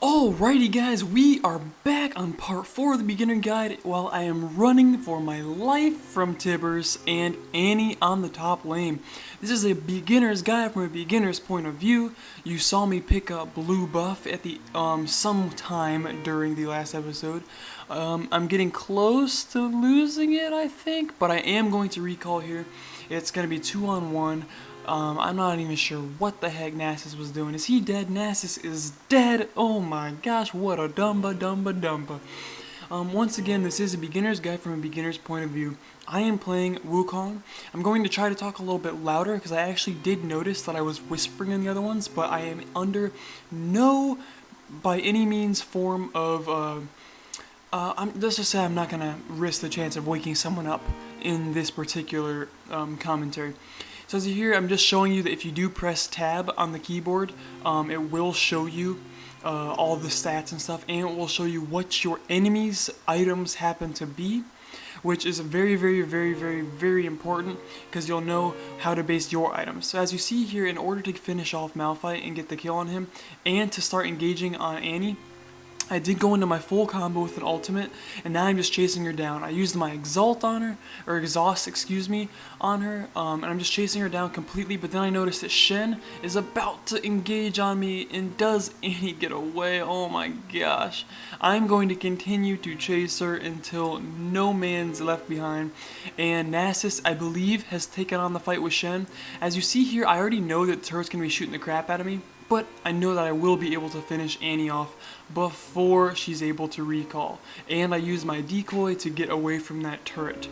Alrighty guys, we are back on part 4 of the beginner guide while I am running for my life from Tibbers and Annie on the top lane. This is a beginner's guide from a beginner's point of view. You saw me pick up blue buff at the sometime during the last episode. I'm getting close to losing it, I think, but I am going to recall here. It's going to be 2-on-1. I'm not even sure what the heck Nasus was doing. Is he dead? Nasus is dead! Oh my gosh, what a dumba. Once again, this is a beginner's guide from a beginner's point of view. I am playing Wukong. I'm going to try to talk a little bit louder because I actually did notice that I was whispering in the other ones, but I am under no, by any means, form of, let's just say I'm not going to risk the chance of waking someone up in this particular commentary. So as you hear, I'm just showing you that if you do press tab on the keyboard, it will show you all the stats and stuff, and it will show you what your enemy's items happen to be, which is very important because you'll know how to base your items. So as you see here, in order to finish off Malphite and get the kill on him, and to start engaging on Annie, I did go into my full combo with an ultimate, and now I'm just chasing her down. I used my exhaust, on her, and I'm just chasing her down completely, but then I noticed that Shen is about to engage on me, and does Annie get away? Oh my gosh. I'm going to continue to chase her until no man's left behind, and Nasus, I believe, has taken on the fight with Shen. As you see here, I already know that the turret's going to be shooting the crap out of me, but I know that I will be able to finish Annie off before she's able to recall. And I use my decoy to get away from that turret.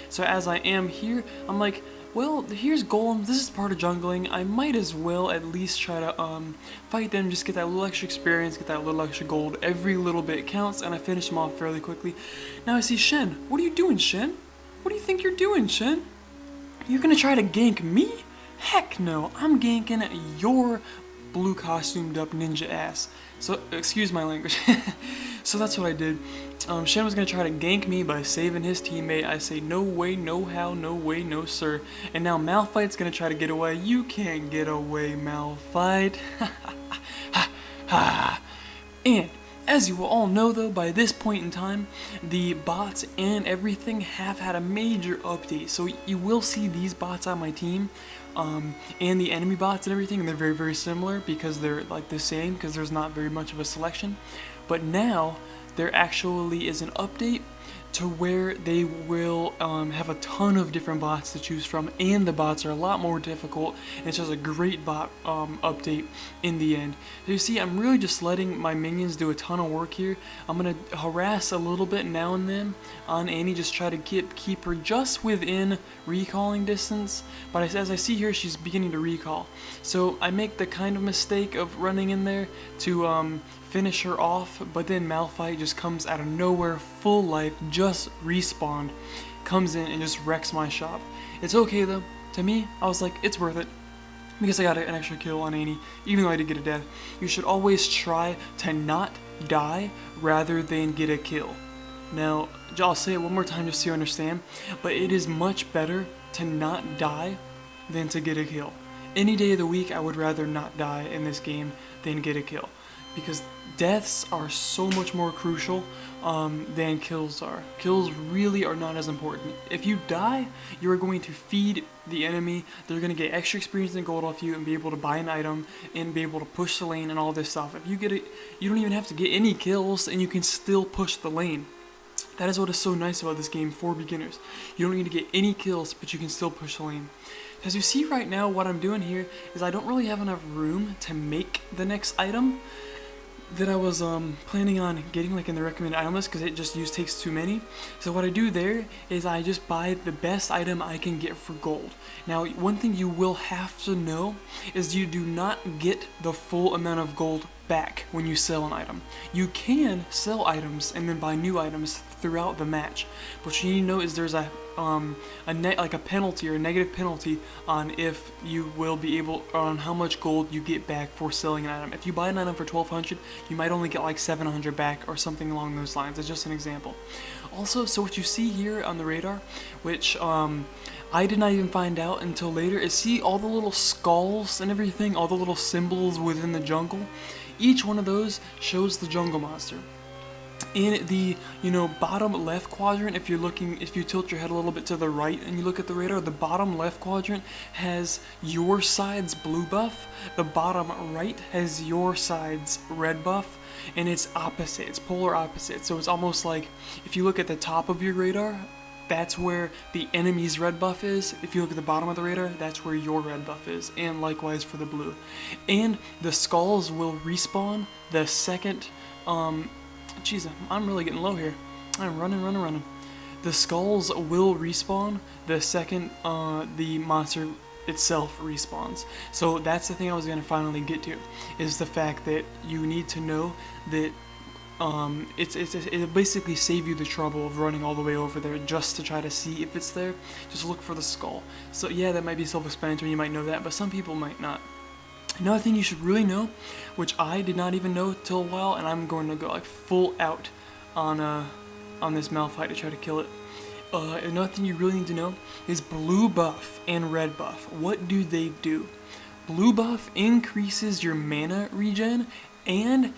So as I am here, I'm like, well, here's golems, this is part of jungling, I might as well at least try to fight them, just get that little extra experience, get that little extra gold. Every little bit counts, and I finish them off fairly quickly. Now I see Shen. What are you doing, Shen? What do you think you're doing, Shen? You're gonna try to gank me? Heck no, I'm ganking your blue costumed up ninja ass. So, excuse my language. So that's what I did. Shen was going to try to gank me by saving his teammate. I say, no way, no how, no way, no sir. And now Malphite's going to try to get away. You can't get away, Malphite. And as you will all know though, by this point in time, the bots and everything have had a major update. So you will see these bots on my team, and the enemy bots and everything, and they're very similar because they're like the same, because there's not very much of a selection. But now there actually is an update to where they will have a ton of different bots to choose from, and the bots are a lot more difficult, and it's just a great bot update in the end. So you see, I'm really just letting my minions do a ton of work here. I'm going to harass a little bit now and then on Annie, just try to keep her just within recalling distance, but as I see here, she's beginning to recall. So I make the kind of mistake of running in there to finish her off, but then Malphite just comes out of nowhere, full life, just respawned, comes in and just wrecks my shop. It's okay though. To me, I was like, it's worth it, because I got an extra kill on Annie, even though I did get a death. You should always try to not die rather than get a kill. Now, I'll say it one more time just so you understand, but it is much better to not die than to get a kill. Any day of the week, I would rather not die in this game than get a kill, because deaths are so much more crucial than kills are. Kills really are not as important. If you die, you are going to feed the enemy, they're going to get extra experience and gold off you and be able to buy an item and be able to push the lane and all this stuff. If you get it, you don't even have to get any kills and you can still push the lane. That is what is so nice about this game for beginners. You don't need to get any kills, but you can still push the lane. As you see right now, what I'm doing here is I don't really have enough room to make the next item that I was planning on getting, like in the recommended item list, because it just takes too many. So what I do there is I just buy the best item I can get for gold. Now, one thing you will have to know is you do not get the full amount of gold back when you sell an item. You can sell items and then buy new items throughout the match, but what you need to know is there's a penalty or a negative penalty on if you will be able, on how much gold you get back for selling an item. If you buy an item for 1200, you might only get like 700 back or something along those lines. It's just an example. Also, so what you see here on the radar, which I did not even find out until later, is see all the little skulls and everything, all the little symbols within the jungle. each one of those shows the jungle monster. In the bottom left quadrant, if you tilt your head a little bit to the right and you look at the radar, the bottom left quadrant has your side's blue buff, the bottom right has your side's red buff, and it's opposite, it's polar opposite. So it's almost like if you look at the top of your radar, that's where the enemy's red buff is. If you look at the bottom of the radar, that's where your red buff is, and likewise for the blue. And the skulls will respawn the second, jeez, I'm really getting low here. I'm running. The skulls will respawn the second the monster itself respawns. So that's the thing I was going to finally get to, is the fact that you need to know that it'll basically save you the trouble of running all the way over there just to try to see if it's there. Just look for the skull. So yeah, that might be self-explanatory, you might know that, but some people might not. Another thing you should really know, which I did not even know till a while, and I'm going to go like full out on this Malphite to try to kill it. Another thing you really need to know is blue buff and red buff. What do they do? Blue buff increases your mana regen and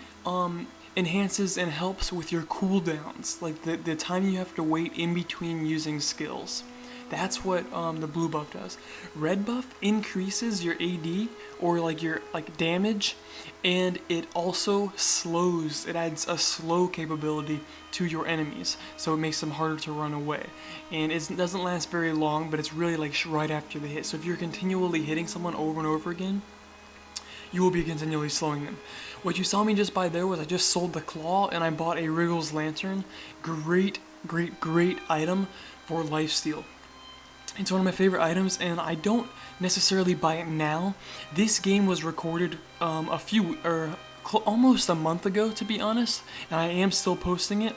enhances and helps with your cooldowns, like the time you have to wait in between using skills. That's what the blue buff does. Red buff increases your AD, or your damage, and it also slows. It adds a slow capability to your enemies, so it makes them harder to run away. And it doesn't last very long, but it's really right after the hit. So if you're continually hitting someone over and over again, you will be continually slowing them. What you saw me just buy there was I just sold the claw and I bought a Wriggles Lantern. Great item for lifesteal. It's one of my favorite items, and I don't necessarily buy it now. This game was recorded almost a month ago, to be honest, and I am still posting it.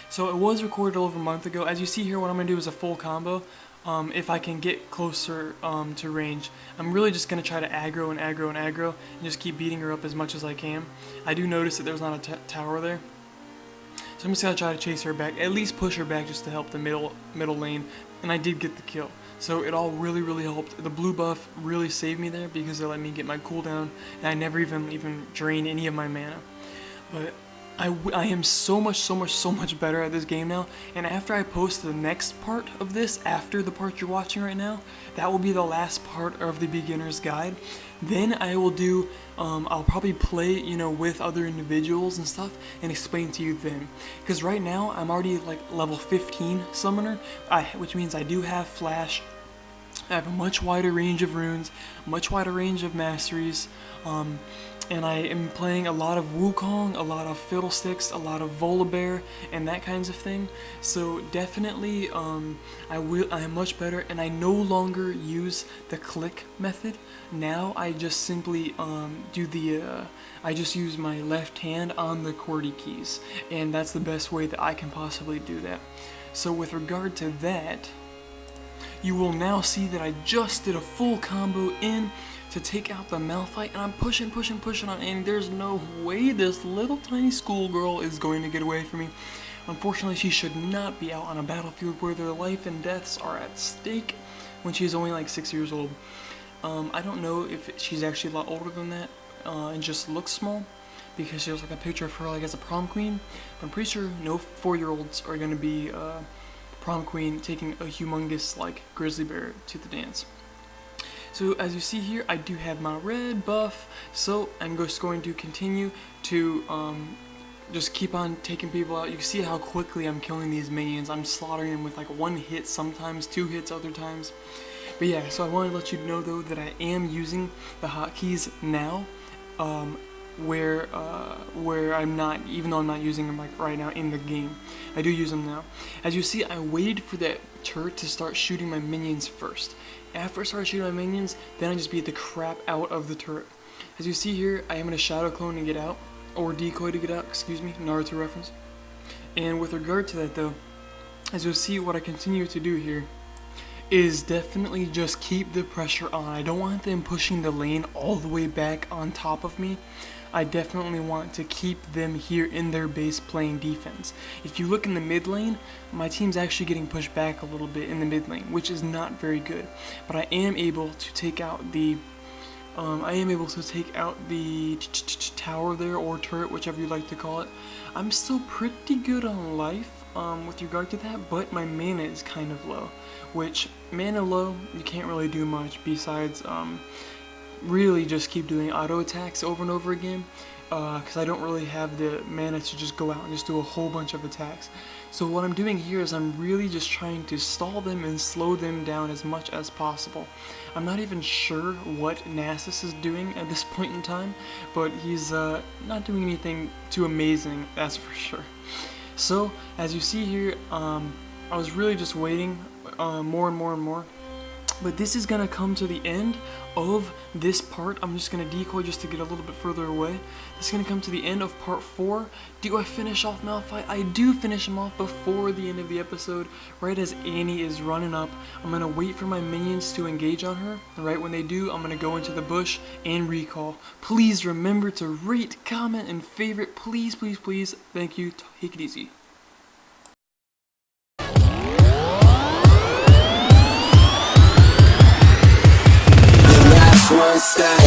So it was recorded over a month ago. As you see here, what I'm going to do is a full combo. If I can get closer to range, I'm really just going to try to aggro and just keep beating her up as much as I can. I do notice that there's not a tower there, so I'm just going to try to chase her back, at least push her back just to help the middle lane, and I did get the kill. So it all really helped. The blue buff really saved me there because it let me get my cooldown, and I never even drained any of my mana. But I am so much better at this game now, and after I post the next part of this, after the part you're watching right now, that will be the last part of the beginner's guide. Then I will do, I'll probably play, with other individuals and stuff, and explain to you then. Because right now, I'm already level 15 summoner, which means I do have flash. I have a much wider range of runes, much wider range of masteries, and I am playing a lot of Wukong, a lot of Fiddlesticks, a lot of Volibear, and that kinds of thing. So definitely, I am much better, and I no longer use the click method. Now I just simply I just use my left hand on the QWERTY keys, and that's the best way that I can possibly do that. So with regard to that, you will now see that I just did a full combo in to take out the Malphite, and I'm pushing on, and there's no way this little tiny schoolgirl is going to get away from me. Unfortunately, she should not be out on a battlefield where their life and deaths are at stake when she's only 6 years old. I don't know if she's actually a lot older than that, and just looks small, because she has a picture of her as a prom queen. But I'm pretty sure no 4-year-olds are going to be prom queen taking a humongous grizzly bear to the dance. So as you see here, I do have my red buff, so I'm just going to continue to just keep on taking people out. You can see how quickly I'm killing these minions. I'm slaughtering them with 1 hit sometimes, 2 hits other times. But yeah, so I wanted to let you know though that I am using the hotkeys now, where I'm not, even though I'm not using them right now in the game. I do use them now. As you see, I waited for that turret to start shooting my minions first. After I started shooting my minions, then I just beat the crap out of the turret. As you see here, I am going to shadow clone to get out, or decoy to get out, excuse me, Naruto reference. And with regard to that though, as you'll see, what I continue to do here is definitely just keep the pressure on. I don't want them pushing the lane all the way back on top of me. I definitely want to keep them here in their base playing defense. If you look in the mid lane, my team's actually getting pushed back a little bit in the mid lane, which is not very good. But I am able to take out the I am able to take out the tower there, or turret, whichever you like to call it. I'm still pretty good on life with regard to that, but my mana is kind of low, which mana low, you can't really do much besides really just keep doing auto attacks over and over again, because I don't really have the mana to just go out and just do a whole bunch of attacks. So what I'm doing here is I'm really just trying to stall them and slow them down as much as possible. I'm not even sure what Nasus is doing at this point in time, but he's not doing anything too amazing, that's for sure. So as you see here, I was really just waiting more and more and more. But this is gonna come to the end of this part. I'm just gonna decoy just to get a little bit further away. This is gonna come to the end of part 4. Do I finish off Malphite? I do finish him off before the end of the episode, right as Annie is running up. I'm gonna wait for my minions to engage on her, and right when they do, I'm gonna go into the bush and recall. Please remember to rate, comment, and favorite. Please, please, please. Thank you. Take it easy. One step